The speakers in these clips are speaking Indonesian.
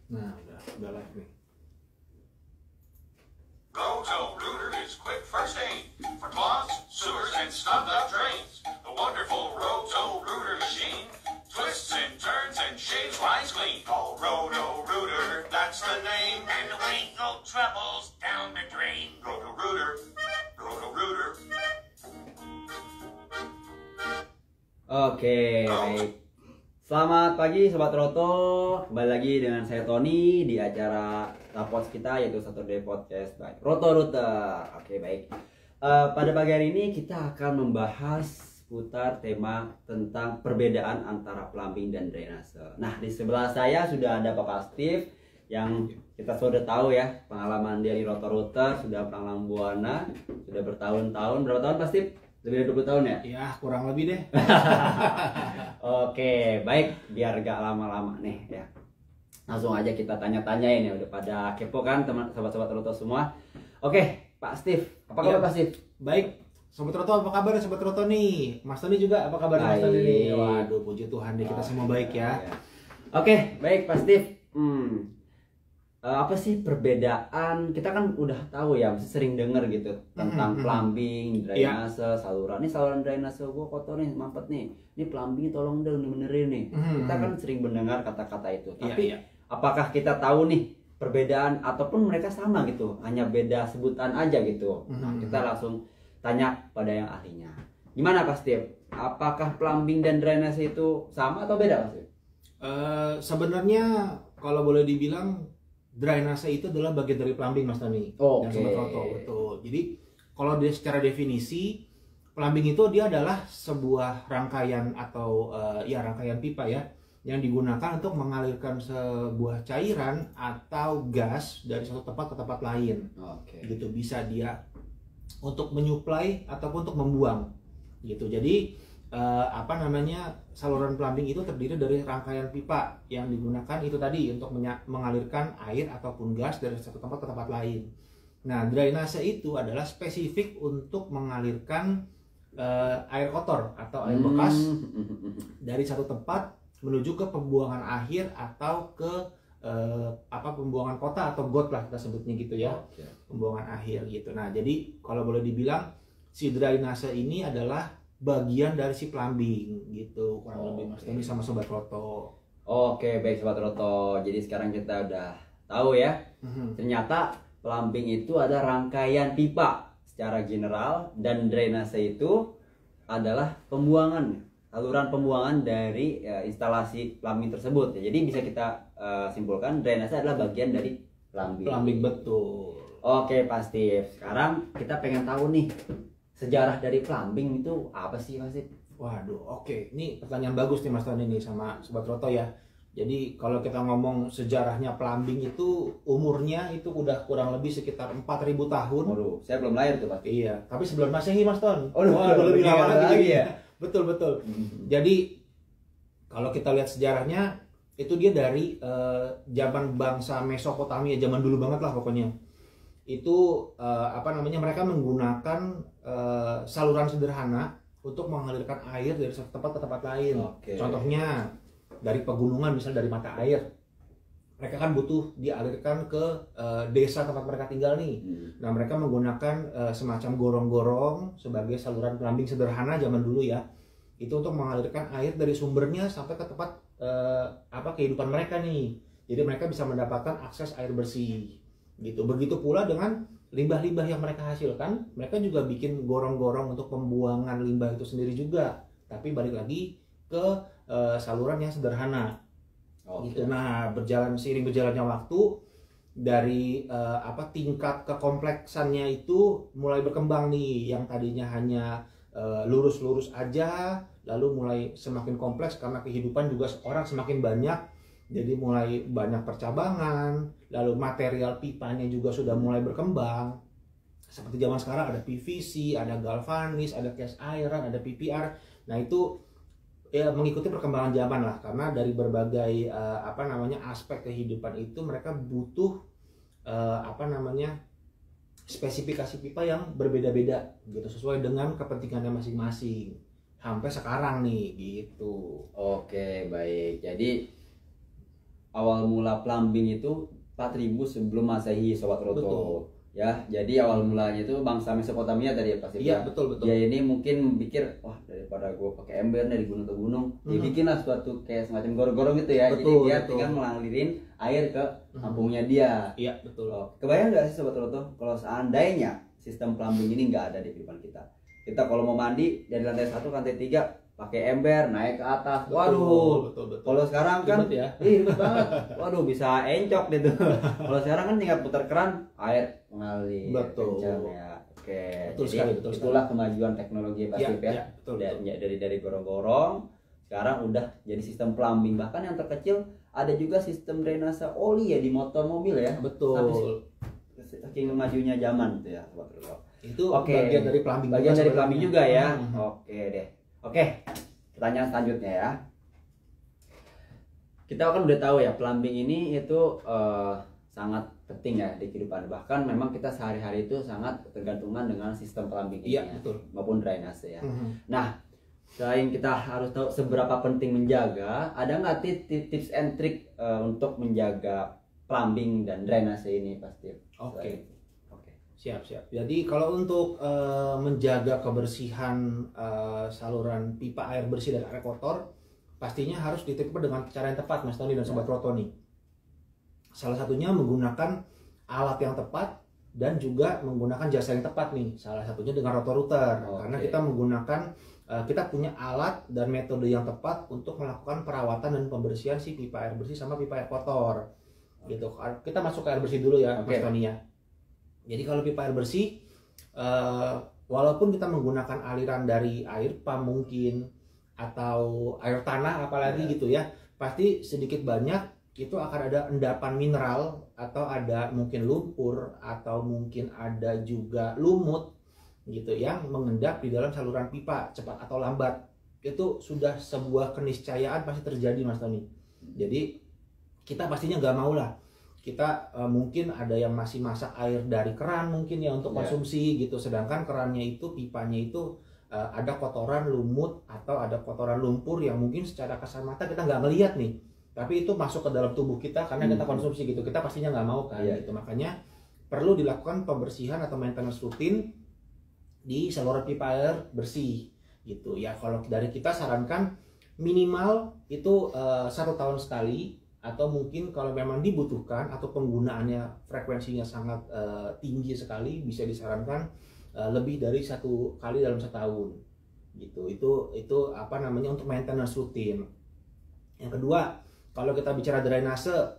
Nah, udah live nih. Roto-Rooter is quick first aid for clogs, sewers, and stopped-up drains. The wonderful Roto-Rooter machine twists and turns and shaves lines clean. Call Roto-Rooter, that's the name, and there ain't no troubles down the drain. Roto-Rooter, Roto-Rooter. Oke, baik. Selamat pagi Sobat Roto. Kembali lagi dengan saya Tony di acara Tapos kita, yaitu Saturday Podcast by Roto-Rooter. Oke, baik. Pada pagi hari ini kita akan membahas putar tema tentang perbedaan antara plumbing dan drainase. Nah, di sebelah saya sudah ada Bapak Steve yang kita sudah tahu ya pengalaman dia di Roto-Rooter, sudah pengalaman Buana, sudah bertahun-tahun. Berapa tahun Pak Steve? Lebih dari 20 tahun ya? Ya, kurang lebih deh. Oke, baik, biar gak lama-lama nih ya. Langsung aja kita tanya-tanyain ya, udah pada kepo kan teman sobat-sobat Roto semua. Oke, Pak Steve, apa kabar Pak Steve? Baik, Sobat Roto apa kabar Sobat Roto nih? Mas Tony juga apa kabar Mas Tony nih? Waduh, puji Tuhan deh kita semua baik ya. Oke, baik Pak Steve. Apa sih perbedaan? Kita kan udah tahu ya, mesti sering denger gitu tentang plumbing, drainase, saluran. Ini saluran drainase gua kotor nih, mampet nih. Ini plumbing tolong dong dibenerin nih. Kita kan sering mendengar kata-kata itu. Tapi apakah kita tahu nih perbedaan ataupun mereka sama gitu? Hanya beda sebutan aja gitu. Nah, kita langsung tanya pada yang ahlinya. Gimana Pak Steve? Apakah plumbing dan drainase itu sama atau beda Pak Steve? Sebenarnya kalau boleh dibilang drainase itu adalah bagian dari plumbing Mas Tony dan Sobat Roto, betul. Jadi kalau dia secara definisi plumbing itu dia adalah sebuah rangkaian atau rangkaian pipa ya yang digunakan untuk mengalirkan sebuah cairan atau gas dari satu tempat ke tempat lain. Gitu, bisa dia untuk menyuplai ataupun untuk membuang gitu. Jadi saluran plumbing itu terdiri dari rangkaian pipa yang digunakan itu tadi untuk mengalirkan air ataupun gas dari satu tempat ke tempat lain. Nah, drainase itu adalah spesifik untuk mengalirkan air kotor atau air bekas dari satu tempat menuju ke pembuangan akhir atau ke pembuangan kota atau got lah kita sebutnya gitu ya. Pembuangan akhir gitu. Nah, jadi kalau boleh dibilang si drainase ini adalah bagian dari si plumbing gitu kurang lebih Mas Tony sama Sobat Roto. Oke, baik Sobat Roto. Jadi sekarang kita udah tahu ya. Ternyata plumbing itu ada rangkaian pipa secara general dan drainase itu adalah saluran pembuangan dari instalasi plumbing tersebut. Jadi bisa kita simpulkan drainase adalah bagian dari plumbing. Plumbing, betul. Oke, pasti. Sekarang kita pengen tahu nih sejarah dari plumbing itu apa sih Mas? Waduh, oke. Ini pertanyaan bagus nih Mas Tony nih sama Sobat Roto ya. Jadi kalau kita ngomong sejarahnya plumbing itu umurnya itu udah kurang lebih sekitar 4.000 tahun. Waduh, saya belum lahir tuh pasti. Iya, tapi sebelum Masehi Mas Ton. Lebih lama lagi ya. Betul. Jadi kalau kita lihat sejarahnya itu dia dari zaman bangsa Mesopotamia, zaman dulu banget lah pokoknya. Itu mereka menggunakan saluran sederhana untuk mengalirkan air dari satu tempat ke tempat lain. Contohnya dari pegunungan, misalnya dari mata air, mereka kan butuh dialirkan ke desa tempat mereka tinggal nih. Nah, mereka menggunakan semacam gorong-gorong sebagai saluran plumbing sederhana zaman dulu ya. Itu untuk mengalirkan air dari sumbernya sampai ke tempat kehidupan mereka nih. Jadi mereka bisa mendapatkan akses air bersih. Gitu. Begitu pula dengan limbah-limbah yang mereka hasilkan, mereka juga bikin gorong-gorong untuk pembuangan limbah itu sendiri juga, tapi balik lagi ke saluran yang sederhana. Gitu. Nah, seiring berjalannya waktu dari tingkat kekompleksannya itu mulai berkembang nih, yang tadinya hanya lurus-lurus aja, lalu mulai semakin kompleks karena kehidupan juga orang semakin banyak. Jadi mulai banyak percabangan, lalu material pipanya juga sudah mulai berkembang. Seperti zaman sekarang ada PVC, ada galvanis, ada cast iron, ada PPR. Nah, itu ya mengikuti perkembangan zaman lah, karena dari berbagai aspek kehidupan itu mereka butuh spesifikasi pipa yang berbeda-beda gitu, sesuai dengan kepentingannya masing-masing. Sampai sekarang nih gitu. Oke, baik. Jadi awal mula plumbing itu 4000 sebelum Masehi, Sobat Roto. Betul. Ya, jadi awal mulanya itu bangsa Mesopotamia tadi ya pasti. Iya, betul. Ya ini mungkin pikir, wah daripada gue pakai ember dari gunung ke gunung, dibikinlah suatu kayak semacam gorong-gorong gitu ya. Betul, jadi dia betul. tinggal mengalirin air ke kampungnya dia. Iya, betul. Kebayang nggak sih Sobat Roto, kalau seandainya sistem plumbing ini nggak ada di kehidupan kita? Kita kalau mau mandi dari lantai 1 ke lantai 3 pakai ember naik ke atas. Waduh. Betul. Kalau sekarang kan Ribet ya. ribet banget. Waduh, bisa encok gitu. Kalau sekarang kan tinggal putar keran, air mengalir. Betul. Kencang ya. Oke. Betul Jadi sekali, betul itulah kemajuan teknologi Iya, pasif ya. iya, betul. Dari gorong-gorong sekarang udah jadi sistem plumbing. Bahkan yang terkecil ada juga sistem drainase oli ya di motor mobil ya. Betul. Saking majunya zaman gitu ya, Sobat Roto. Itu Oke. bagian dari plumbing. Bagian dari plumbing juga ya. Hmm. Oke deh. Oke. Pertanyaan selanjutnya ya. Kita kan udah tahu ya plumbing ini itu sangat penting ya di kehidupan. Bahkan memang kita sehari-hari itu sangat tergantungan dengan sistem plumbing ini Iya, ya, betul. maupun drainase ya. Mhm. Nah, selain kita harus tahu seberapa penting menjaga, ada nggak tips and trick untuk menjaga plumbing dan drainase ini pasti? Oke. Oke. Siap. Jadi kalau untuk menjaga kebersihan saluran pipa air bersih dan air kotor, pastinya harus diterapkan dengan cara yang tepat, Mas Tony dan Sobat Roto nih. Salah satunya menggunakan alat yang tepat dan juga menggunakan jasa yang tepat nih. Salah satunya dengan rotor-router. Oke. Karena kita menggunakan kita punya alat dan metode yang tepat untuk melakukan perawatan dan pembersihan si pipa air bersih sama pipa air kotor. Gitu. Kita masuk ke air bersih dulu ya, Oke. Mas Tony ya. Jadi kalau pipa air bersih, walaupun kita menggunakan aliran dari air pump mungkin atau air tanah apalagi gitu ya, pasti sedikit banyak itu akan ada endapan mineral atau ada mungkin lumpur atau mungkin ada juga lumut gitu yang mengendap di dalam saluran pipa cepat atau lambat. Itu sudah sebuah keniscayaan pasti terjadi, Mas Tony. Jadi kita pastinya nggak mau lah kita mungkin ada yang masih masak air dari keran mungkin ya untuk konsumsi gitu, sedangkan kerannya itu pipanya itu ada kotoran lumut atau ada kotoran lumpur yang mungkin secara kasar mata kita nggak ngelihat nih, tapi itu masuk ke dalam tubuh kita karena kita konsumsi gitu, kita pastinya nggak mau kan gitu. Makanya perlu dilakukan pembersihan atau maintenance rutin di saluran pipa air bersih gitu ya. Kalau dari kita sarankan minimal itu 1 tahun sekali, atau mungkin kalau memang dibutuhkan atau penggunaannya frekuensinya sangat tinggi sekali, bisa disarankan lebih dari 1 kali dalam setahun gitu. Itu apa namanya untuk maintenance rutin. Yang kedua, kalau kita bicara drainase,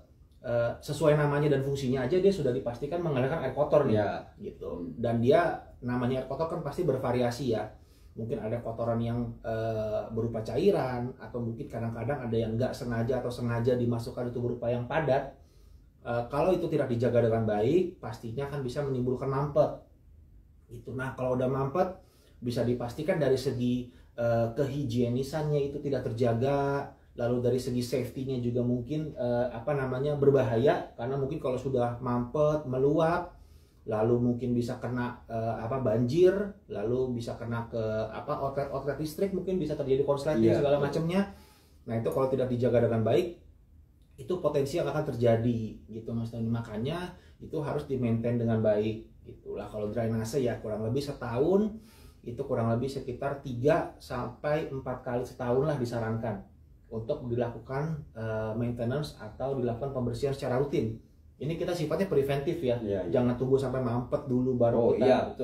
sesuai namanya dan fungsinya aja dia sudah dipastikan mengalirkan air kotor nih gitu. Dan dia namanya air kotor kan pasti bervariasi ya. Mungkin ada kotoran yang berupa cairan, atau mungkin kadang-kadang ada yang nggak sengaja atau sengaja dimasukkan itu berupa yang padat. Kalau itu tidak dijaga dengan baik, pastinya akan bisa menimbulkan mampet. Gitu. Nah, kalau udah mampet, bisa dipastikan dari segi kehigienisannya itu tidak terjaga, lalu dari segi safety-nya juga mungkin berbahaya, karena mungkin kalau sudah mampet, meluap, lalu mungkin bisa kena banjir, lalu bisa kena ke outlet listrik, mungkin bisa terjadi korsleting segala macamnya. Nah, itu kalau tidak dijaga dengan baik, itu potensi yang akan terjadi gitu, Mas Tony. Makanya itu harus di-maintain dengan baik. Itulah kalau drainase ya kurang lebih setahun, itu kurang lebih sekitar 3 sampai 4 kali setahun lah disarankan untuk dilakukan maintenance atau dilakukan pembersihan secara rutin. Ini kita sifatnya preventif ya. Jangan tunggu sampai mampet dulu baru kita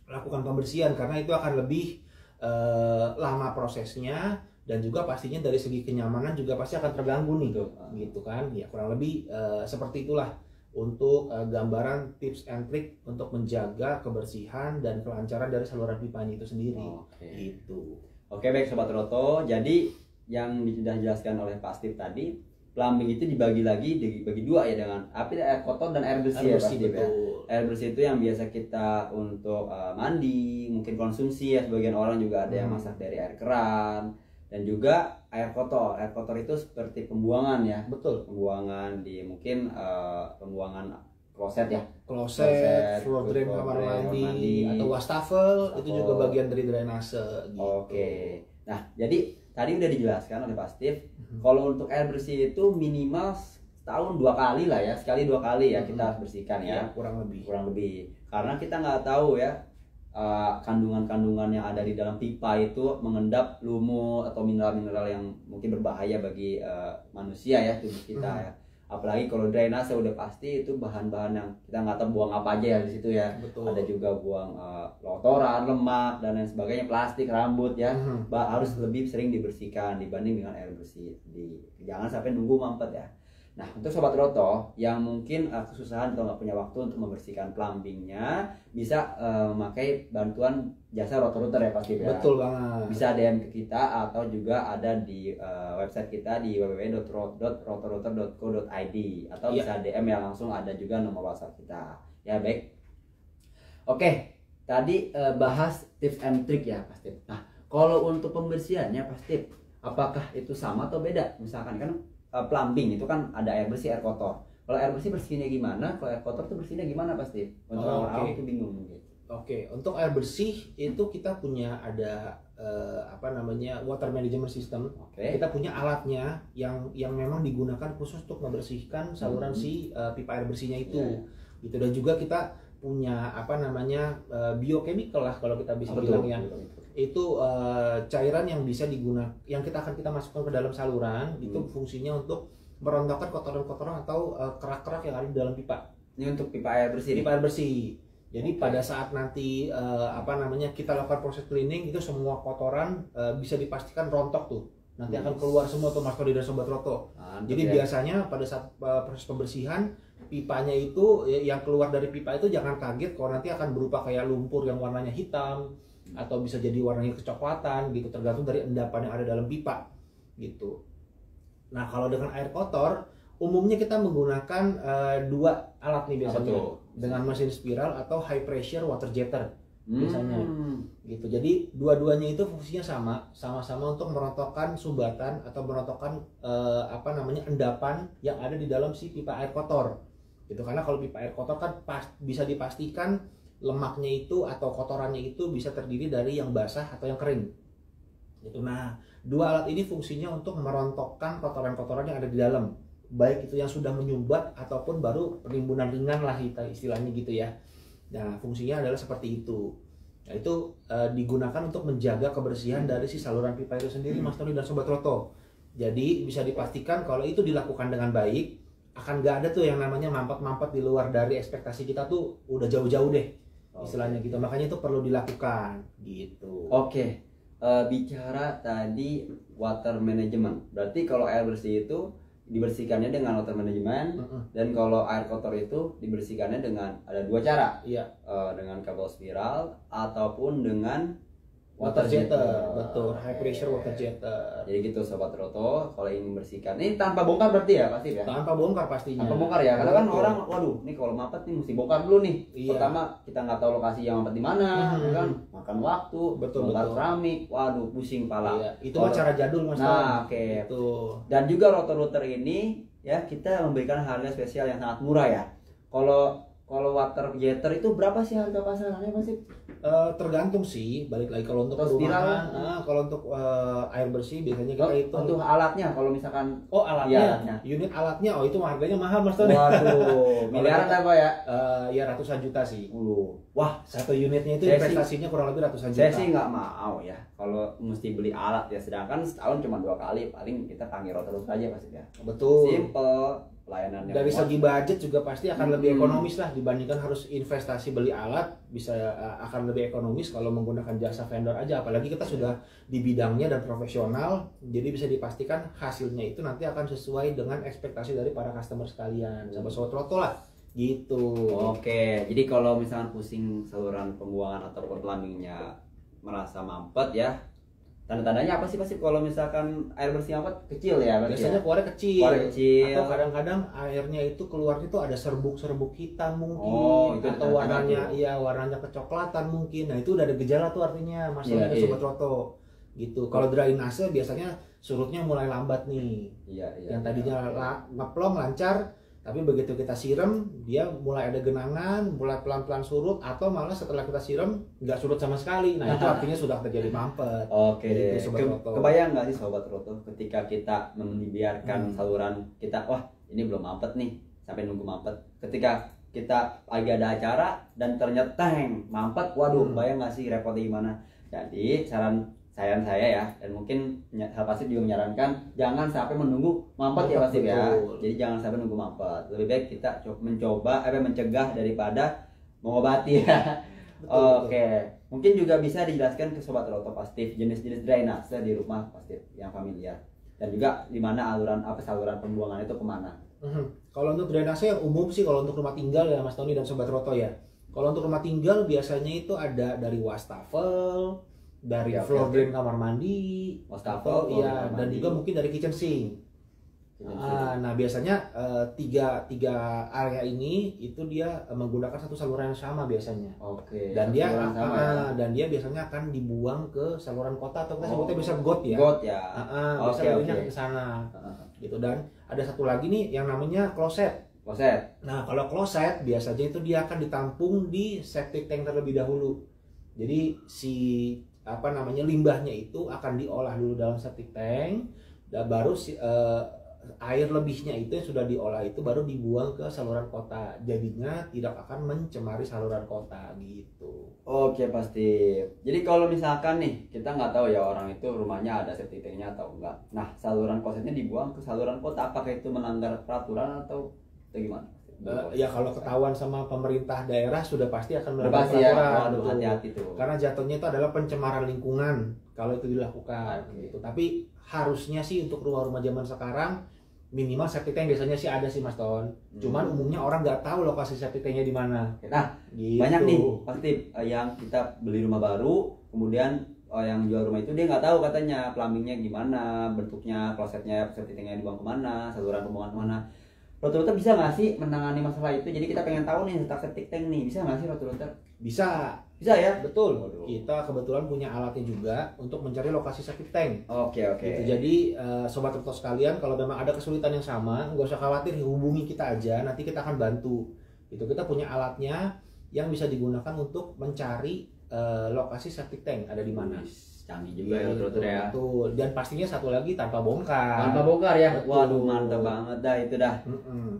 lakukan pembersihan, karena itu akan lebih lama prosesnya, dan juga pastinya dari segi kenyamanan juga pasti akan terganggu nih gitu kan. Ya kurang lebih seperti itulah untuk gambaran tips and trick untuk menjaga kebersihan dan kelancaran dari saluran pipanya itu sendiri. Gitu. Oke, baik Sobat Roto. Jadi yang sudah dijelaskan oleh Pak Steve tadi, plumbing itu dibagi dua ya, dengan air kotor dan air bersih, ya. Air bersih itu yang biasa kita untuk mandi, mungkin konsumsi ya, sebagian orang juga ada yang masak dari air keran, dan juga air kotor. Air kotor itu seperti pembuangan ya. Betul. Pembuangan di mungkin pembuangan kloset ya. Kloset, floor drain kamar mandi, atau wastafel, itu juga bagian dari drainase gitu. Oke. Nah, jadi tadi udah dijelaskan oleh Pak Steve, kalau untuk air bersih itu minimal setahun 2 kali lah ya, sekali 2 kali ya kita harus bersihkan ya. kurang lebih. Karena kita nggak tahu ya kandungan-kandungan yang ada di dalam pipa itu mengendap lumut atau mineral-mineral yang mungkin berbahaya bagi manusia ya, tubuh kita ya. Apalagi kalau drainase udah pasti itu bahan-bahan yang kita nggak tahu buang apa aja ya di situ ya. Betul. Ada juga buang kotoran, lemak dan lain sebagainya, plastik, rambut ya. Harus lebih sering dibersihkan dibanding dengan air bersih. Jangan sampai nunggu mampet ya. Nah, untuk Sobat Roto yang mungkin kesusahan atau nggak punya waktu untuk membersihkan plumbingnya, bisa memakai bantuan jasa Roto-Router ya pasti ya. Betul banget. Bisa DM ke kita atau juga ada di website kita di www.rotorouter.co.id atau bisa DM ya langsung, ada juga nomor WhatsApp kita. Ya baik. Oke, tadi bahas tips and trick ya pasti. Nah, kalau untuk pembersihannya pasti apakah itu sama atau beda? Misalkan kan plumbing itu kan ada air bersih, air kotor. Kalau air bersih bersihnya gimana? Kalau air kotor tuh bersihnya gimana pasti? Untuk orang-orang itu bingung gitu. Oke, untuk air bersih itu kita punya ada water management system. Kita punya alatnya yang memang digunakan khusus untuk membersihkan saluran si pipa air bersihnya itu. Gitu. Dan juga kita punya biochemical lah kalau kita bisa bilang ya. Itu cairan yang bisa digunakan, yang kita masukkan ke dalam saluran itu fungsinya untuk merontokkan kotoran-kotoran atau kerak-kerak yang ada di dalam pipa. Ini untuk pipa air bersih. Pipa air bersih. Jadi pada saat nanti kita lakukan proses cleaning itu semua kotoran bisa dipastikan rontok tuh. Nanti akan keluar semua tuh Mas Tony dan Sobat Roto. Jadi biasanya pada saat proses pembersihan pipanya itu yang keluar dari pipa itu jangan kaget kalau nanti akan berupa kayak lumpur yang warnanya hitam atau bisa jadi warnanya kecoklatan gitu, tergantung dari endapan yang ada dalam pipa gitu. Nah, kalau dengan air kotor umumnya kita menggunakan 2 alat nih biasanya, dengan mesin spiral atau high pressure water jetter biasanya gitu. Jadi dua-duanya itu fungsinya sama-sama untuk merontokkan sumbatan atau merontokkan endapan yang ada di dalam si pipa air kotor gitu. Karena kalau pipa air kotor kan bisa dipastikan lemaknya itu atau kotorannya itu bisa terdiri dari yang basah atau yang kering gitu. Nah, 2 alat ini fungsinya untuk merontokkan kotoran-kotoran yang ada di dalam, baik itu yang sudah menyumbat ataupun baru penimbunan ringan lah istilahnya gitu ya. Nah, fungsinya adalah seperti itu. Nah, itu digunakan untuk menjaga kebersihan dari si saluran pipa itu sendiri, Mas Tony dan Sobat Roto. Jadi bisa dipastikan kalau itu dilakukan dengan baik, akan gak ada tuh yang namanya mampet-mampet di luar dari ekspektasi kita tuh, udah jauh-jauh deh istilahnya gitu. Makanya itu perlu dilakukan gitu. Oke. Bicara tadi water management, berarti kalau air bersih itu dibersihkannya dengan water management, dan kalau air kotor itu dibersihkannya dengan ada 2 cara. Iya. Dengan kabel spiral ataupun dengan water jetter. Betul, high pressure water jetter. Jadi gitu Sobat Roto, kalau ingin membersihkan ini tanpa bongkar berarti ya pasti ya. Tanpa bongkar pastinya. Tanpa bongkar ya, karena kan orang waduh, nih kalau mampet nih mesti bongkar dulu nih. Pertama kita nggak tahu lokasi yang mampet di mana, kan makan waktu, bongkar keramik, waduh pusing pala. Iya, itu mah cara jadul Mas. Nah, oke. Dan juga Roto-Router ini ya kita memberikan harga spesial yang sangat murah ya. Kalau water jetter itu berapa sih harga pasarannya pasti? Tergantung sih, balik lagi kalau untuk rumahan, kalau untuk air bersih biasanya kita itu untuk alatnya, kalau misalkan alatnya, unit alatnya, itu harganya mahal Mas Tony. Waduh, miliaran apa ya? Ya ratusan juta sih. Wah, satu unitnya itu investasinya kurang lebih ratusan juta. Saya sih nggak mau ya kalau mesti beli alat ya, sedangkan setahun cuma 2 kali, paling kita panggil Roto-Router aja pasti ya. Betul. Simple. Pelayanannya dari segi budget juga pasti akan lebih ekonomis lah dibandingkan harus investasi beli alat, bisa akan lebih ekonomis kalau menggunakan jasa vendor aja, apalagi kita sudah di bidangnya dan profesional, jadi bisa dipastikan hasilnya itu nanti akan sesuai dengan ekspektasi dari para customer sekalian, sahabat Sobat Roto lah gitu. Oke, jadi kalau misalkan pusing saluran pembuangan ataupun plumbingnya merasa mampet ya, tanda-tandanya apa sih pasti kalau misalkan air bersih mampet kecil ya? Biasanya keluarnya kecil. Atau kadang-kadang airnya itu keluarnya itu ada serbuk-serbuk hitam mungkin, atau warnanya kecoklatan mungkin. Nah, itu udah ada gejala tuh artinya Mas Tony dan Sobat Roto gitu. Kalau drainase biasanya surutnya mulai lambat nih. Yang tadinya ngeplong lancar, tapi begitu kita siram dia mulai ada genangan, mulai pelan-pelan surut, atau malah setelah kita siram nggak surut sama sekali. Nah, itu artinya sudah terjadi mampet. Oke. Kebayang nggak sih Sobat Roto ketika kita membiarkan saluran kita, wah ini belum mampet nih, sampai nunggu mampet. Ketika kita lagi ada acara dan ternyata mampet, waduh, bayang nggak sih repotnya gimana? Jadi saran saya ya, dan mungkin Pasif juga menyarankan jangan sampai menunggu mampet ya Pasif ya. Jadi jangan sampai nunggu mampet. Lebih baik kita mencoba mencegah daripada mengobati ya. Oke. Mungkin juga bisa dijelaskan ke Sobat Roto Pasif jenis-jenis drainase di rumah Pasif yang familiar. Dan juga di mana saluran pembuangan itu kemana. Kalau untuk drainase yang umum sih, kalau untuk rumah tinggal ya Mas Tony dan Sobat Roto ya. Kalau untuk rumah tinggal biasanya itu ada dari wastafel, dari floor drain kamar mandi, wastafel, iya, dan juga mungkin dari kitchen sink. Nah biasanya tiga area ini itu dia menggunakan satu saluran yang sama biasanya. Oke. Dan dia biasanya akan dibuang ke saluran kota atau kita sebutnya bisa got ya. Got ya. Biasanya ke sana. Gitu. Dan ada satu lagi nih yang namanya kloset. Nah kalau kloset biasanya itu dia akan ditampung di septic tank terlebih dahulu. Jadi limbahnya itu akan diolah dulu dalam septic tank, dan baru air lebihnya itu yang sudah diolah itu baru dibuang ke saluran kota. Jadinya tidak akan mencemari saluran kota gitu. Oke, pasti. Jadi kalau misalkan nih kita nggak tahu ya orang itu rumahnya ada septic tanknya atau enggak. Nah saluran klosetnya dibuang ke saluran kota, apakah itu melanggar peraturan atau gimana? Ya kalau ketahuan sama pemerintah daerah sudah pasti akan melanggar peraturan. Hati-hati tuh. Karena jatuhnya itu adalah pencemaran lingkungan kalau itu dilakukan. Gitu. Tapi harusnya sih untuk rumah-rumah zaman sekarang minimal septic tank biasanya sih ada sih Mas Ton. Cuman umumnya orang nggak tahu lokasi septic tanknya di mana. Nah, gitu. Banyak nih pasti yang kita beli rumah baru, kemudian yang jual rumah itu dia nggak tahu katanya plumbingnya gimana, bentuknya, klosetnya, septic tanknya dibuang kemana, saluran pembuangan kemana. Roto-roto bisa nggak sih menangani masalah itu? Jadi kita pengen tahu nih tentang septic tank nih, bisa nggak sih roto-roto? Bisa ya? Betul. Kita kebetulan punya alatnya juga untuk mencari lokasi septic tank. Oke. Gitu. Jadi Sobat Roto sekalian, kalau memang ada kesulitan yang sama, nggak usah khawatir, hubungi kita aja, nanti kita akan bantu. Itu kita punya alatnya yang bisa digunakan untuk mencari lokasi septic tank ada di mana. Canggih juga ya roto ya. Betul. Dan pastinya satu lagi tanpa bongkar. Ya. Betul. Waduh, mantap banget dah itu dah.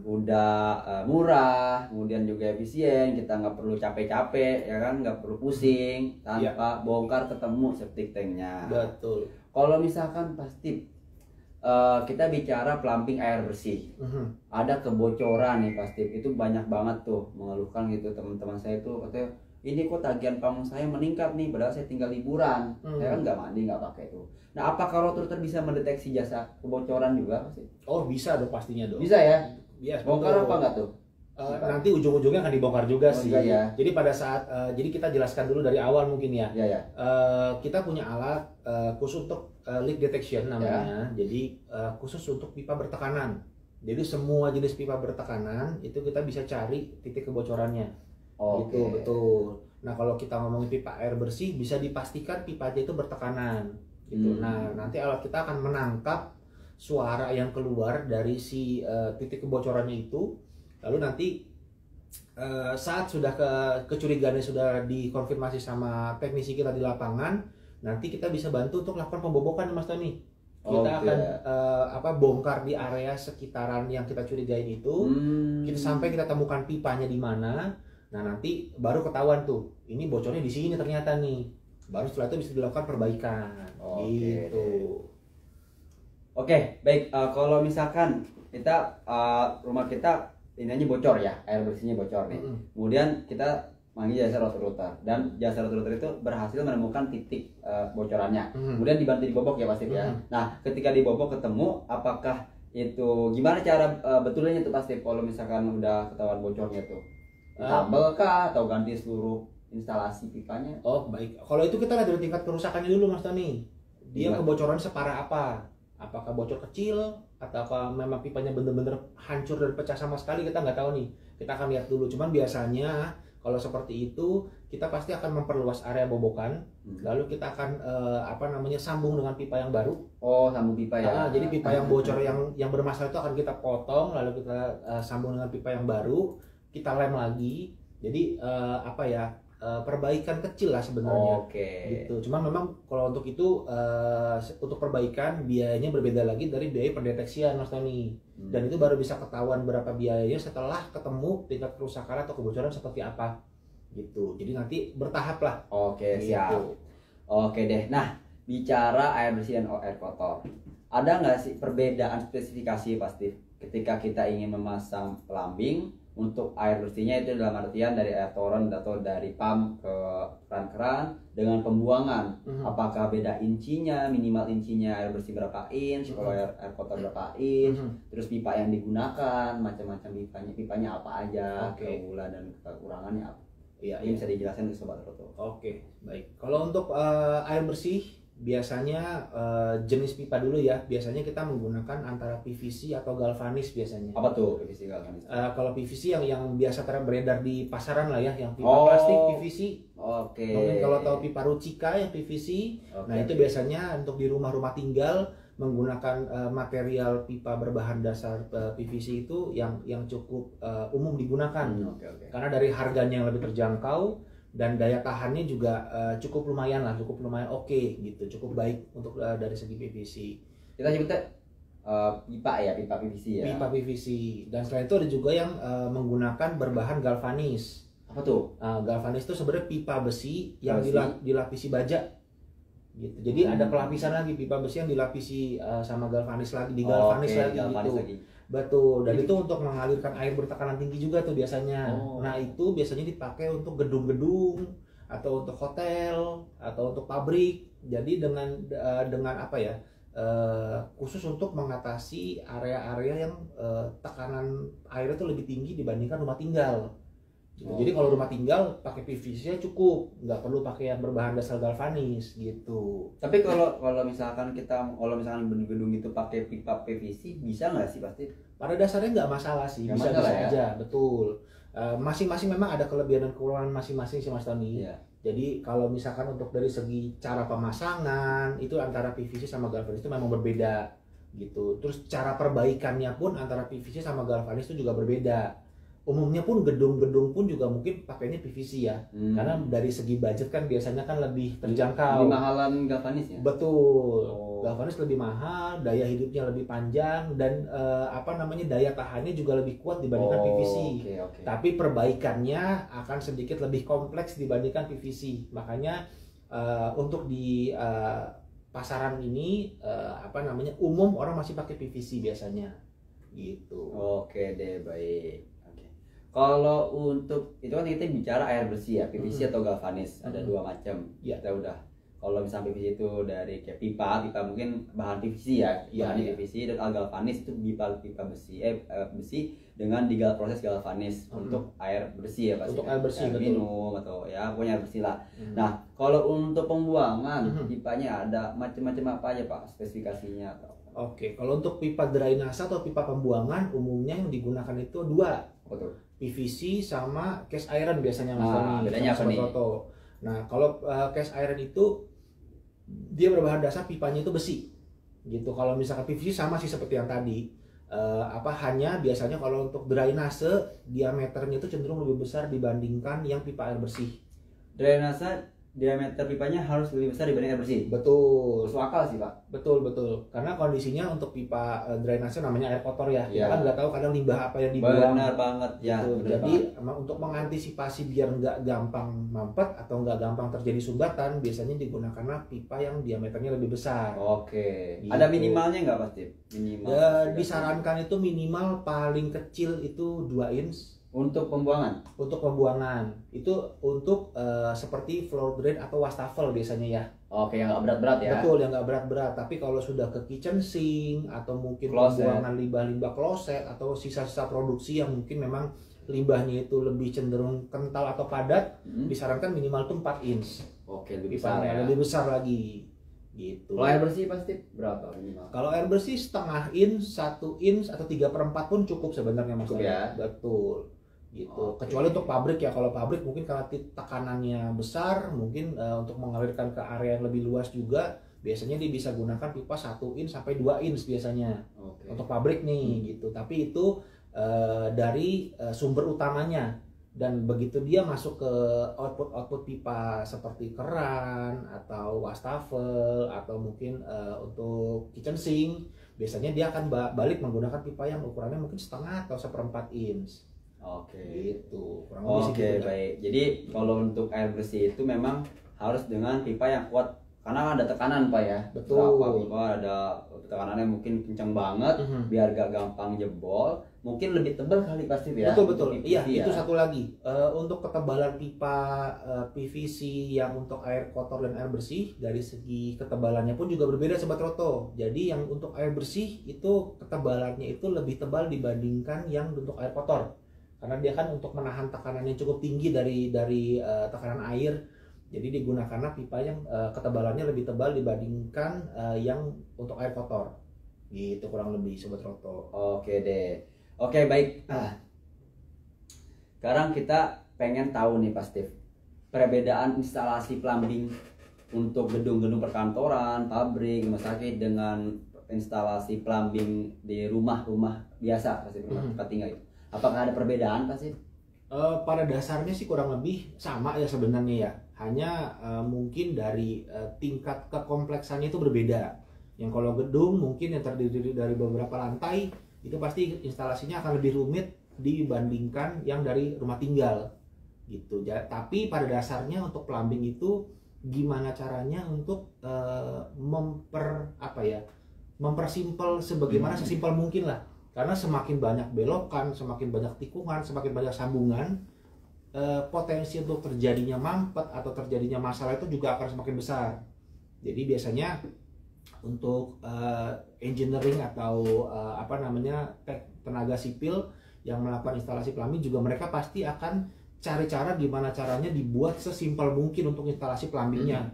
Udah murah, kemudian juga efisien, kita nggak perlu capek-capek ya kan, nggak perlu pusing tanpa bongkar ketemu septic tanknya. Betul. Kalau misalkan pasti kita bicara plumbing air bersih, ada kebocoran nih pasti, itu banyak banget tuh mengeluhkan gitu teman-teman saya tuh katanya, ini kok tagihan pamong saya meningkat nih, padahal saya tinggal liburan, saya kan nggak mandi nggak pakai itu. Nah apakah roto-roto bisa mendeteksi jasa kebocoran juga pasti? Oh bisa dong, pastinya dong. Bisa ya? Yes, bongkar apa enggak tuh? Nanti ujung-ujungnya akan dibongkar juga sih. Ya. Jadi pada saat jadi kita jelaskan dulu dari awal mungkin ya. Ya. Kita punya alat khusus untuk leak detection namanya. Jadi khusus untuk pipa bertekanan. Jadi semua jenis pipa bertekanan itu kita bisa cari titik kebocorannya. Gitu, betul. Nah kalau kita ngomongin pipa air bersih, bisa dipastikan pipanya itu bertekanan. Gitu. Nah nanti alat kita akan menangkap suara yang keluar dari si titik kebocorannya itu. Lalu nanti saat sudah kecurigaannya sudah dikonfirmasi sama teknisi kita di lapangan, nanti kita bisa bantu untuk melakukan pembobokan Mas Tony. Kita akan bongkar di area sekitaran yang kita curigain itu. Kita sampai kita temukan pipanya di mana. Nah nanti baru ketahuan tuh, ini bocornya di sini ternyata nih. Baru setelah itu bisa dilakukan perbaikan. Gitu. Oke, baik. Kalau misalkan kita rumah kita ini bocor ya, air bersihnya bocor nih. Kemudian kita manggil jasa roto-roter, dan jasa roto-roter itu berhasil menemukan titik bocorannya. Kemudian dibantu dibobok ya pasti ya. Nah, ketika dibobok ketemu, apakah itu gimana cara betulnya itu pasti kalau misalkan udah ketahuan bocornya tuh? Tabel kah atau ganti seluruh instalasi pipanya? Oh baik, kalau itu kita lihat dari tingkat kerusakannya dulu Mas Tony. Dia kebocoran separah apa? Apakah bocor kecil atau memang pipanya bener-bener hancur dan pecah sama sekali, kita nggak tahu nih. Kita akan lihat dulu. Cuman biasanya kalau seperti itu kita pasti akan memperluas area bobokan. Lalu kita akan sambung dengan pipa yang baru. Oh, sambung pipa ya. Jadi pipa yang bocor yang bermasalah itu akan kita potong, lalu kita sambung dengan pipa yang baru. Kita lem lagi. Jadi perbaikan kecil lah sebenarnya. Oke. Gitu. Cuman memang kalau untuk itu untuk perbaikan biayanya berbeda lagi dari biaya pendeteksian Mas Tony. Dan itu baru bisa ketahuan berapa biayanya setelah ketemu tingkat kerusakan atau kebocoran seperti apa. Gitu. Jadi nanti bertahap lah. Oke, Gitu. siap. Oke deh. Nah, bicara air bersih dan air kotor, ada nggak sih perbedaan spesifikasi pasti ketika kita ingin memasang plumbing untuk air bersihnya itu dalam artian dari air toren atau dari pump ke keran-keran dengan pembuangan? Apakah beda incinya, minimal incinya air bersih berapa inch, kalau air kotor berapa inch, terus pipa yang digunakan, macam-macam pipanya apa aja, keunggulan dan kekurangannya apa? Iya, Ini bisa dijelaskan ke Sobat Roto. Oke, baik. Kalau untuk air bersih biasanya jenis pipa dulu ya. Biasanya kita menggunakan antara PVC atau galvanis biasanya. Apa tuh PVC galvanis? Kalau PVC yang biasa beredar di pasaran lah ya, yang pipa Oh. plastik PVC. Oke. Mungkin kalau tahu pipa Rucika yang PVC. Nah, itu biasanya untuk di rumah-rumah tinggal menggunakan material pipa berbahan dasar PVC itu yang cukup umum digunakan. Karena dari harganya yang lebih terjangkau dan daya tahannya juga cukup lumayan oke gitu, cukup baik untuk dari segi PVC. Kita sebutnya pipa ya, pipa PVC ya. Pipa PVC. Dan selain itu ada juga yang menggunakan berbahan galvanis. Apa tuh? Galvanis itu sebenarnya pipa besi yang dilapisi baja. Gitu. Jadi ada pelapisan lagi, pipa besi yang dilapisi sama galvanis lagi, digalvanis lagi. Betul. Dan itu untuk mengalirkan air bertekanan tinggi juga tuh biasanya. Nah, itu biasanya dipakai untuk gedung-gedung atau untuk hotel atau untuk pabrik. Jadi dengan apa ya? Khusus untuk mengatasi area-area yang tekanan airnya itu lebih tinggi dibandingkan rumah tinggal. Gitu. Jadi kalau rumah tinggal pakai PVC cukup, nggak perlu pakai yang berbahan dasar galvanis gitu. Tapi kalau misalkan gedung itu pakai pipa PVC bisa nggak sih pasti? Pada dasarnya nggak masalah sih, bisa aja, ya? Betul. Masing-masing memang ada kelebihan dan kekurangan masing-masing sih Mas Tony. Iya. Jadi kalau misalkan untuk dari segi cara pemasangan itu antara PVC sama galvanis itu memang berbeda gitu. Terus cara perbaikannya pun antara PVC sama galvanis itu juga berbeda. Umumnya pun gedung-gedung pun juga mungkin pakainya PVC ya, karena dari segi budget kan biasanya kan lebih terjangkau. Lebih mahalan galvanis ya? Betul. Galvanis lebih mahal, daya hidupnya lebih panjang dan daya tahannya juga lebih kuat dibandingkan PVC. Okay. Tapi perbaikannya akan sedikit lebih kompleks dibandingkan PVC. Makanya untuk di pasaran ini umum orang masih pakai PVC biasanya. Gitu. Oke deh, baik. Kalau untuk itu kan kita bicara air bersih ya, PVC atau galvanis, ada dua macam. Ya. Kita udah kalau misalnya PVC itu dari kayak pipa mungkin bahan PVC ya, bahan PVC, dan galvanis itu pipa besi besi dengan proses galvanis untuk air bersih ya pasti. Untuk air bersih betul. Minum atau ya pokoknya air bersih lah. Nah, kalau untuk pembuangan pipanya ada macam-macam apa aja Pak spesifikasinya atau? Oke, kalau untuk pipa drainase atau pipa pembuangan umumnya yang digunakan itu dua. Betul. PVC sama cast iron biasanya Mas Tony. Bedanya apa nih? Nah, kalau cast iron itu dia berbahan dasar pipanya itu besi. Gitu. Kalau misalkan PVC sama sih seperti yang tadi. Hanya biasanya kalau untuk drainase diameternya itu cenderung lebih besar dibandingkan yang pipa air bersih. Drainase diameter pipanya harus lebih besar dibanding air bersih. Betul. Masuk akal sih Pak. Betul. Karena kondisinya untuk pipa drainase namanya air kotor ya. Kita kan nggak tahu kadang limbah apa yang dibuang. Benar banget ya. Gitu. Jadi untuk mengantisipasi biar nggak gampang mampet atau nggak gampang terjadi sumbatan, biasanya digunakanlah pipa yang diameternya lebih besar. Oke. Gitu. Ada minimalnya nggak pasti? Minimal. Disarankan itu minimal paling kecil itu 2 inch. Untuk pembuangan? Untuk pembuangan itu untuk seperti floor drain atau wastafel biasanya ya. Oke, yang nggak berat-berat ya. Betul, yang nggak berat-berat. Tapi kalau sudah ke kitchen sink atau mungkin Kloset. pembuangan limbah-limbah kloset atau sisa-sisa produksi yang mungkin memang limbahnya itu lebih cenderung kental atau padat, disarankan minimal tuh 4 inch. Oke, lebih besar ya. Lebih besar lagi. Gitu. Kalau air bersih pasti berapa minimal? Kalau air bersih setengah inch, 1 inch atau 3/4 pun cukup sebenarnya Mas. Cukup ya. Betul. Gitu. Oke. Kecuali untuk pabrik ya. Kalau pabrik mungkin karena tekanannya besar, mungkin untuk mengalirkan ke area yang lebih luas juga, biasanya dia bisa gunakan pipa 1 inch sampai 2 inch biasanya. Oke. Untuk pabrik nih gitu. Tapi itu dari sumber utamanya. Dan begitu dia masuk ke output pipa seperti keran atau wastafel atau mungkin untuk kitchen sink, biasanya dia akan balik menggunakan pipa yang ukurannya mungkin setengah atau 1/4 inch. Oke. Gitu, kurang lebih Oke, segitu, baik. Jadi kalau untuk air bersih itu memang harus dengan pipa yang kuat karena ada tekanan Pak ya. Betul. Beberapa pipa ada tekanannya mungkin kencang banget biar gak gampang jebol. Mungkin lebih tebal kali pasti ya. Betul. Untuk Iya, PVC ya. itu satu lagi. Untuk ketebalan pipa PVC yang untuk air kotor dan air bersih dari segi ketebalannya pun juga berbeda Sobat Roto. Jadi yang untuk air bersih itu ketebalannya itu lebih tebal dibandingkan yang untuk air kotor. Karena dia kan untuk menahan tekanan yang cukup tinggi dari tekanan air. Jadi digunakanlah pipa yang ketebalannya lebih tebal dibandingkan yang untuk air kotor. Gitu kurang lebih Sobat Roto. Oke deh. Oke, baik. Sekarang kita pengen tahu nih Pak Steve, perbedaan instalasi plumbing untuk gedung-gedung perkantoran, pabrik, rumah sakit dengan instalasi plumbing di rumah-rumah biasa, pasti rumah tempat tinggal itu. Apakah ada perbedaan Pak Steve? Pada dasarnya sih kurang lebih sama ya sebenarnya ya. Hanya mungkin dari tingkat kekompleksannya itu berbeda. Yang kalau gedung mungkin yang terdiri dari beberapa lantai itu pasti instalasinya akan lebih rumit dibandingkan yang dari rumah tinggal gitu. Tapi pada dasarnya untuk plumbing itu gimana caranya untuk mempersimpel sebagaimana sesimpel mungkin lah. Karena semakin banyak belokan, semakin banyak tikungan, semakin banyak sambungan, potensi untuk terjadinya mampet atau terjadinya masalah itu juga akan semakin besar. Jadi biasanya untuk engineering atau tenaga sipil yang melakukan instalasi plumbing juga mereka pasti akan cari cara gimana caranya dibuat sesimpel mungkin untuk instalasi plumbingnya,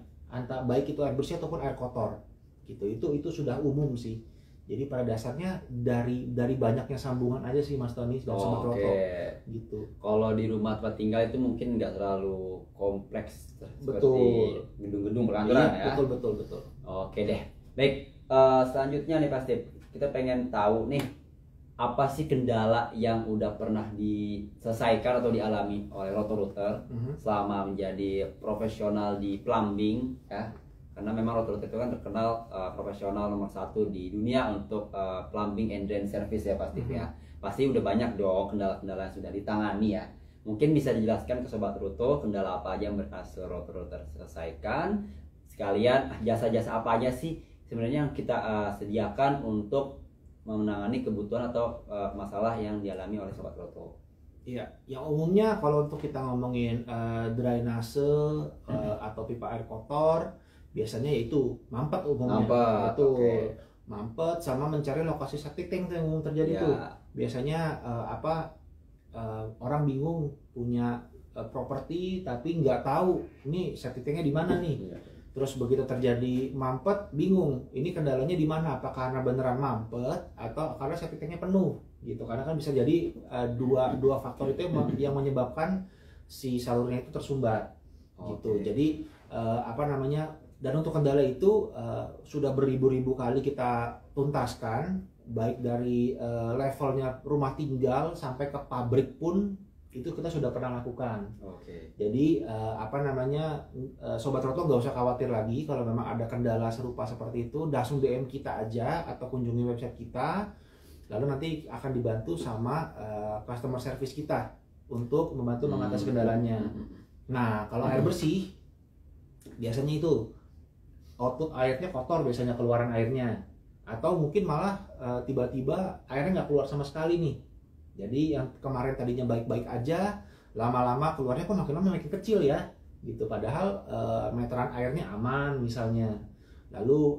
baik itu air bersih ataupun air kotor. Gitu. Itu sudah umum sih. Jadi pada dasarnya dari banyaknya sambungan aja sih Mas Tony dan Sobat Roto. Gitu. Kalau di rumah tempat tinggal itu mungkin nggak terlalu kompleks seperti gedung-gedung perkantoran ya. Betul. Oke deh. Baik, selanjutnya nih Pak Steve, kita pengen tahu nih apa sih kendala yang udah pernah diselesaikan atau dialami oleh Roto Router selama menjadi profesional di plumbing ya. Karena memang Roto Router itu kan terkenal profesional nomor 1 di dunia untuk plumbing and drain service ya pasti ya. Pasti udah banyak dong kendala-kendala yang sudah ditangani ya. Mungkin bisa dijelaskan ke Sobat Roto kendala apa aja yang berhasil Roto Router selesaikan. Sekalian jasa-jasa apa aja sih sebenarnya yang kita sediakan untuk menangani kebutuhan atau masalah yang dialami oleh Sobat Roto. Iya, yang umumnya kalau untuk kita ngomongin drainase atau pipa air kotor, biasanya yaitu mampet umumnya. Mampet sama mencari lokasi septic tank yang umum terjadi tuh. Biasanya orang bingung punya properti tapi nggak tahu ini septic tanknya di mana nih. Terus begitu terjadi mampet bingung ini kendalanya di mana, apakah karena beneran mampet atau karena septic tanknya penuh gitu. Karena kan bisa jadi dua faktor itu yang menyebabkan si salurnya itu tersumbat gitu. Jadi dan untuk kendala itu sudah beribu-ribu kali kita tuntaskan, baik dari levelnya rumah tinggal sampai ke pabrik pun itu kita sudah pernah lakukan. Jadi Sobat Roto nggak usah khawatir lagi kalau memang ada kendala serupa seperti itu, langsung DM kita aja atau kunjungi website kita, lalu nanti akan dibantu sama customer service kita untuk membantu mengatasi kendalanya. Nah kalau air bersih biasanya itu output airnya kotor, biasanya keluaran airnya, atau mungkin malah tiba-tiba airnya nggak keluar sama sekali nih. Jadi yang kemarin tadinya baik-baik aja, lama-lama keluarnya kok makin lama makin kecil ya, gitu. Padahal meteran airnya aman misalnya. Lalu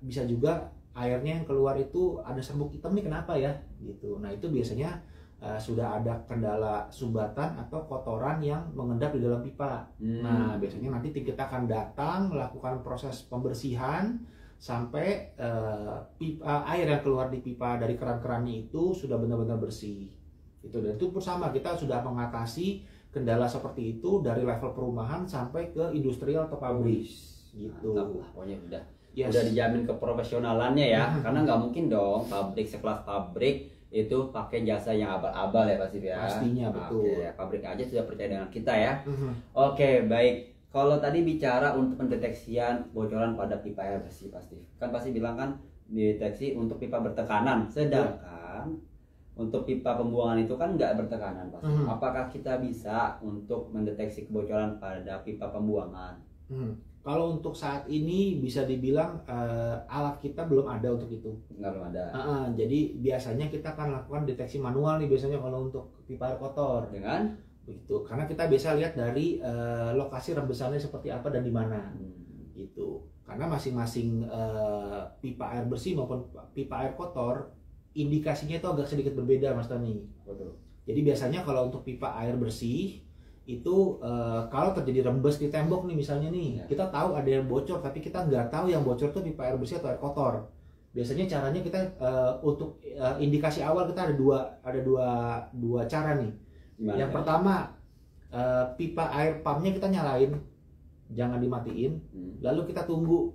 bisa juga airnya yang keluar itu ada serbuk hitam nih, kenapa ya? Gitu. Nah itu biasanya sudah ada kendala sumbatan atau kotoran yang mengendap di dalam pipa. Nah biasanya nanti kita akan datang melakukan proses pembersihan sampai air yang keluar di pipa dari keran-kerannya itu sudah benar-benar bersih. Dan itu pun sama, kita sudah mengatasi kendala seperti itu dari level perumahan sampai ke industrial atau pabrik. Gitu. Mantap lah, pokoknya udah dijamin keprofesionalannya ya. Karena nggak mungkin dong pabrik sekelas pabrik itu pakai jasa yang abal-abal ya pasti ya. Pastinya, betul. Oke, pabrik aja sudah percaya dengan kita ya. Oke, baik. Kalau tadi bicara untuk pendeteksian bocoran pada pipa air bersih pasti kan pasti bilang kan deteksi untuk pipa bertekanan, sedangkan untuk pipa pembuangan itu kan nggak bertekanan pasti. Apakah kita bisa untuk mendeteksi kebocoran pada pipa pembuangan? Kalau untuk saat ini bisa dibilang alat kita belum ada untuk itu. Belum ada. Jadi biasanya kita akan lakukan deteksi manual nih biasanya kalau untuk pipa air kotor. Dengan Begitu. Karena kita bisa lihat dari lokasi rembesannya seperti apa dan di mana. Gitu. Karena masing-masing pipa air bersih maupun pipa air kotor indikasinya itu agak sedikit berbeda Mas Tony. betul. Jadi biasanya kalau untuk pipa air bersih itu kalau terjadi rembes di tembok nih misalnya nih, kita tahu ada yang bocor tapi kita nggak tahu yang bocor tuh pipa air bersih atau air kotor. Biasanya caranya kita untuk indikasi awal kita ada dua cara nih. Gimana Yang pertama pipa air pumpnya kita nyalain, jangan dimatiin, lalu kita tunggu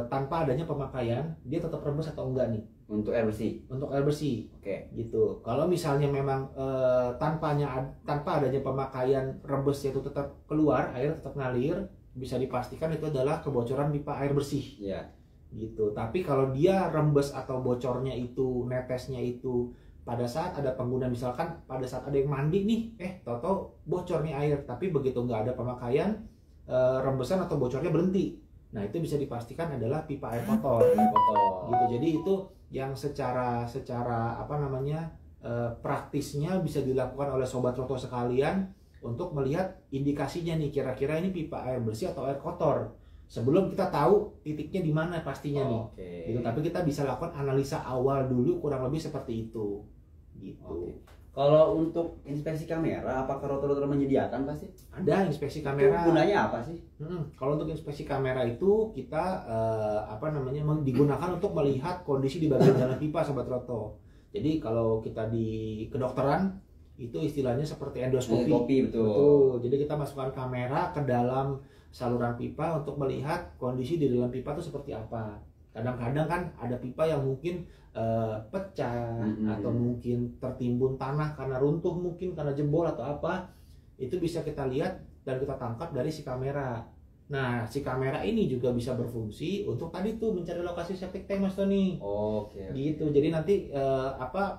tanpa adanya pemakaian dia tetap rembes atau enggak nih. Untuk air bersih. Untuk air bersih. Oke. Gitu. Kalau misalnya memang tanpa adanya pemakaian rembesnya itu tetap keluar, air tetap ngalir, bisa dipastikan itu adalah kebocoran pipa air bersih. Iya. Gitu. Tapi kalau dia rembes atau bocornya itu, netesnya itu pada saat ada pengguna, misalkan pada saat ada yang mandi nih, toto bocor nih air, tapi begitu nggak ada pemakaian, rembesan atau bocornya berhenti. Nah itu bisa dipastikan adalah pipa air kotor. Gitu. Jadi itu yang secara apa namanya praktisnya bisa dilakukan oleh sobat roto sekalian untuk melihat indikasinya nih kira-kira ini pipa air bersih atau air kotor. Sebelum kita tahu titiknya di mana pastinya nih. Gitu. Tapi kita bisa lakukan analisa awal dulu kurang lebih seperti itu. Gitu. Kalau untuk inspeksi kamera, apakah rotor-rotor menyediakan pasti? Ada inspeksi kamera. Itu gunanya apa sih? Kalau untuk inspeksi kamera itu kita digunakan untuk melihat kondisi di bagian dalam pipa sobat roto. Jadi kalau kita di kedokteran itu istilahnya seperti endoskopi. Betul. Jadi kita masukkan kamera ke dalam saluran pipa untuk melihat kondisi di dalam pipa itu seperti apa. Kadang-kadang kan ada pipa yang mungkin pecah atau mungkin tertimbun tanah karena runtuh, mungkin karena jebol atau apa, itu bisa kita lihat dan kita tangkap dari si kamera. Nah si kamera ini juga bisa berfungsi untuk tadi tuh mencari lokasi septic tank Mas Tony. Gitu. Jadi nanti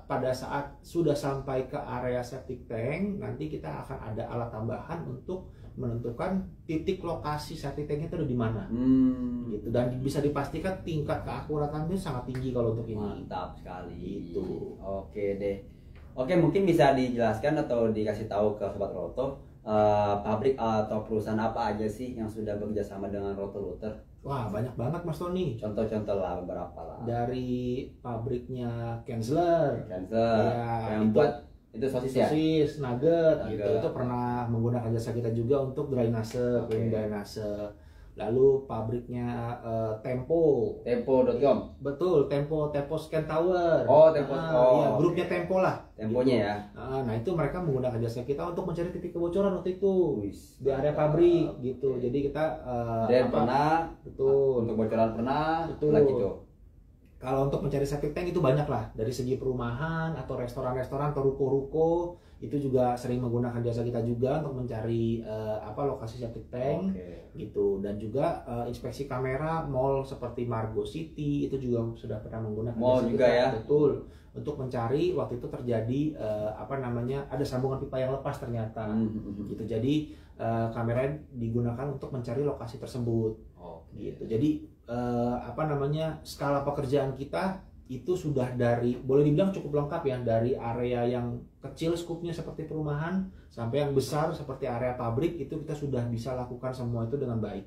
pada saat sudah sampai ke area septic tank, nanti kita akan ada alat tambahan untuk menentukan titik lokasi septic tank itu ada di mana. Gitu. Dan bisa dipastikan tingkat keakuratannya sangat tinggi kalau untuk ini. Mantap sekali. Itu. Oke deh. Oke, mungkin bisa dijelaskan atau dikasih tahu ke sobat roto pabrik atau perusahaan apa aja sih yang sudah bekerja sama dengan Roto-Router? Wah banyak banget Mas Tony. Contoh-contoh lah beberapa lah. Dari pabriknya Kensler. Ya, yang buat itu sosis ya? Sosis, nugget, gitu. Itu pernah menggunakan jasa kita juga untuk drainase, cleaning drainase. Lalu pabriknya Tempo.com. Betul, Tempo Scan Tower. Tempo. Iya, grupnya Tempo lah. Temponya ya. Nah itu mereka menggunakan jasa kita untuk mencari titik kebocoran waktu itu di area pabrik gitu. Jadi kita pernah. Betul. Untuk bocoran pernah. Betul. Lagi tuh. Kalau untuk mencari septic tank itu banyak lah, dari segi perumahan atau restoran-restoran atau ruko-ruko itu juga sering menggunakan jasa kita juga untuk mencari lokasi septic tank gitu. Dan juga inspeksi kamera mall seperti Margo City itu juga sudah pernah menggunakan mall jasa juga kita. ya. Betul, untuk mencari waktu itu terjadi ada sambungan pipa yang lepas ternyata gitu. Jadi kamera digunakan untuk mencari lokasi tersebut gitu. Jadi skala pekerjaan kita itu sudah dari, boleh dibilang cukup lengkap ya, dari area yang kecil skupnya seperti perumahan sampai yang besar seperti area pabrik, itu kita sudah bisa lakukan semua itu dengan baik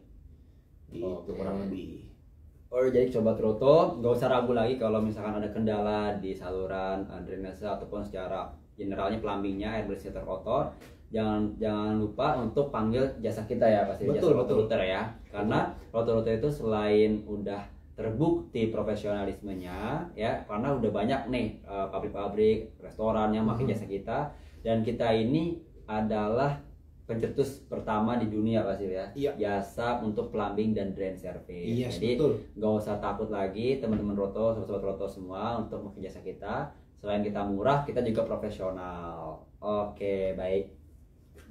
gitu. Kurang lebih. Jadi sobat roto nggak usah ragu lagi kalau misalkan ada kendala di saluran drainase ataupun secara generalnya plumbingnya, air bersih terkotor, jangan lupa untuk panggil jasa kita ya, pasti jasa Roto-Router ya. Karena Roto-Router itu selain udah terbukti profesionalismenya ya, karena udah banyak nih pabrik-pabrik, restoran yang pakai jasa kita, dan kita ini adalah pencetus pertama di dunia pasti ya, jasa untuk plumbing dan drain service. Jadi nggak usah takut lagi teman-teman roto, sobat-sobat roto semua untuk pakai jasa kita. Selain kita murah, kita juga profesional. Oke, baik.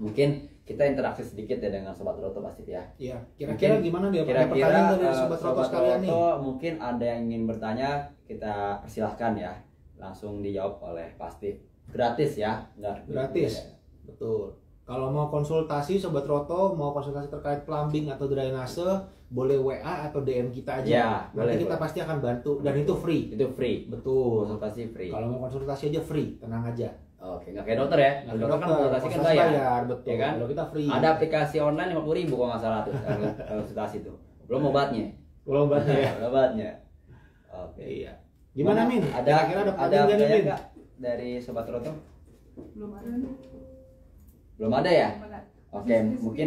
Mungkin kita interaksi sedikit ya dengan Sobat Roto pasti ya. Iya, kira-kira Mungkin- gimana dia? Kira-kira Pertanyaan dari Sobat Roto sekalian nih. mungkin ada yang ingin bertanya, kita persilahkan ya. Langsung dijawab oleh pasti. Gratis ya, enggak Gratis. Betul. Kalau mau konsultasi Sobat Roto, mau konsultasi terkait plumbing atau drainase, boleh WA atau DM kita aja. Ya, Nanti boleh, kita boleh. pasti akan bantu dan itu free. Itu free. Betul. Konsultasi free. Kalau mau konsultasi aja free, tenang aja. Oke, nggak kayak dokter ya. Kalau dokter kan konsultasi kan bayar. betul. Ya kan? Kalau kita free. Ada aplikasi online 50.000 kalau nggak salah tuh kalau konsultasi tuh. Belum obatnya. Kalau obatnya ya. Obatnya. Oke. Iya. Gimana Min? Ada Kira-kira ada ada pertanyaan nggak nih, pertanyaan Min? nggak dari Sobat Roto? Belum ada nih. Belum ada ya? Belum ada. Oke,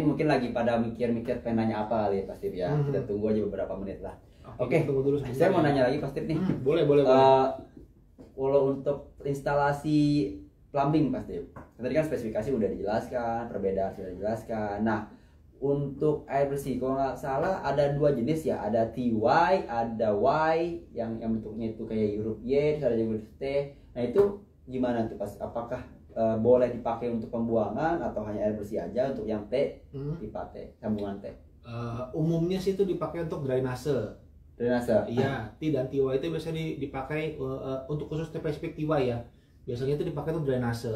mungkin lagi pada mikir-mikir pengen nanya apa kali ya Pak Steve ya. Hmm. Kita tunggu aja beberapa menit lah. Oke, Oke. tunggu dulu sebentar Saya mau ya. nanya lagi Pak Steve nih. Boleh. Kalau untuk instalasi plumbing Pak Steve, tadi kan spesifikasi udah dijelaskan, perbedaan sudah dijelaskan. Nah, untuk air bersih, kalau nggak salah ada dua jenis ya, ada TY, ada Y yang bentuknya itu kayak huruf Y, terus ada huruf T. Nah itu gimana tuh Pas? Apakah boleh dipakai untuk pembuangan atau hanya air bersih aja untuk yang T, pipa T, sambungan T? Umumnya sih itu dipakai untuk drainase. Drainase. Iya, T dan TY itu biasanya dipakai untuk khusus spesifik TY ya. Biasanya itu dipakai untuk drainase.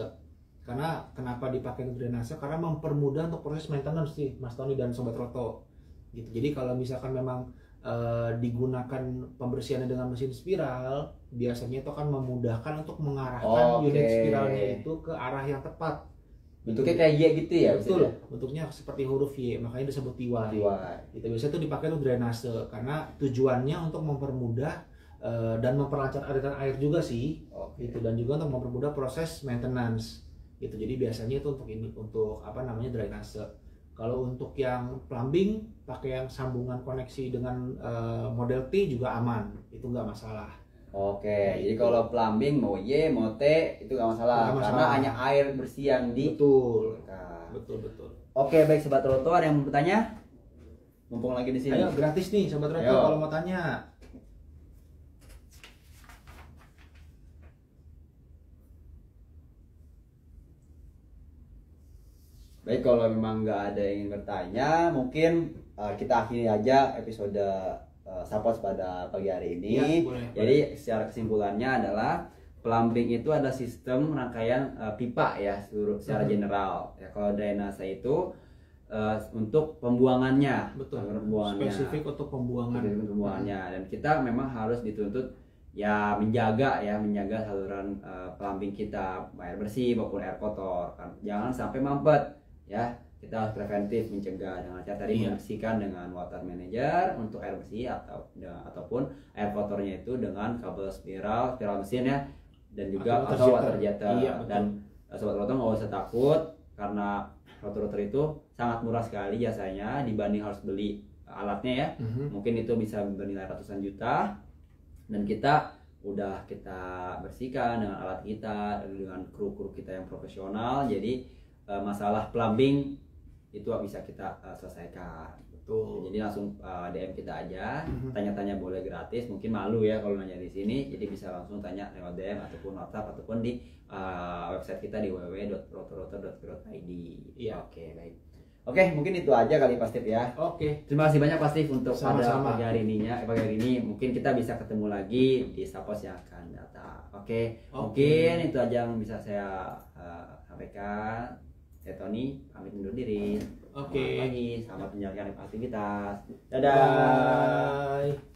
Karena kenapa dipakai untuk drainase? Karena mempermudah untuk proses maintenance sih, Mas Tony dan Sobat Roto. Gitu. Jadi kalau misalkan memang digunakan pembersihannya dengan mesin spiral, biasanya itu akan memudahkan untuk mengarahkan Oke. unit spiralnya itu ke arah yang tepat. Bentuknya kayak Y gitu ya? Betul, bentuknya seperti huruf Y, makanya disebut TY. TY. Itu biasanya itu dipakai untuk drainase karena tujuannya untuk mempermudah dan memperlancar aliran air juga sih. Oke. Gitu, dan juga untuk mempermudah proses maintenance. Gitu. Jadi biasanya itu untuk apa namanya drainase. Kalau untuk yang plumbing pakai yang sambungan koneksi dengan model T juga aman, itu nggak masalah. Oke, jadi kalau plumbing mau Y mau T itu nggak masalah, Nggak karena masalah. hanya air bersih yang di. Betul, Nah. betul. Oke, baik Sobat Roto, ada yang mau bertanya? Mumpung lagi di sini. Ayo gratis nih Sobat Roto Ayo. kalau mau tanya. Baik, kalau memang nggak ada yang ingin bertanya, mungkin kita akhiri aja episode Sapos pada pagi hari ini. Iya, boleh. Jadi secara kesimpulannya adalah plumbing itu ada sistem rangkaian pipa ya secara general. Ya, kalau drainase itu untuk pembuangannya. Betul. Pembuangannya. Spesifik untuk pembuangan. Spesifik pembuangannya. Dan kita memang harus dituntut ya menjaga saluran plumbing kita, air bersih maupun air kotor kan. Jangan sampai mampet ya. Kita harus preventif mencegah dengan cara tadi Iya. membersihkan dengan water manager untuk air bersih ataupun air kotornya itu dengan kabel spiral mesin ya, dan juga atau water jetter. Iya, betul. Dan Sobat Roto nggak usah takut karena rotor itu sangat murah sekali jasanya dibanding harus beli alatnya ya. Mungkin itu bisa bernilai ratusan juta, dan kita bersihkan dengan alat kita, dengan kru kita yang profesional. Jadi masalah plumbing itu bisa kita selesaikan. Betul. Jadi langsung DM kita aja, tanya-tanya boleh gratis. Mungkin malu ya kalau nanya di sini, jadi bisa langsung tanya lewat DM ataupun WhatsApp ataupun di website kita di www.rotoroto.co.id. Iya. Oke, baik. Oke, mungkin itu aja kali Pak Steve ya. Oke. Terima kasih banyak Pak Steve untuk Sama-sama. pada pagi hari ini. Mungkin kita bisa ketemu lagi di Sapos yang akan datang. Oke. Mungkin itu aja yang bisa saya sampaikan. Saya Tony pamit undur diri. Oke. Selamat pagi, selamat menjalankan aktivitas. Dadah. Bye.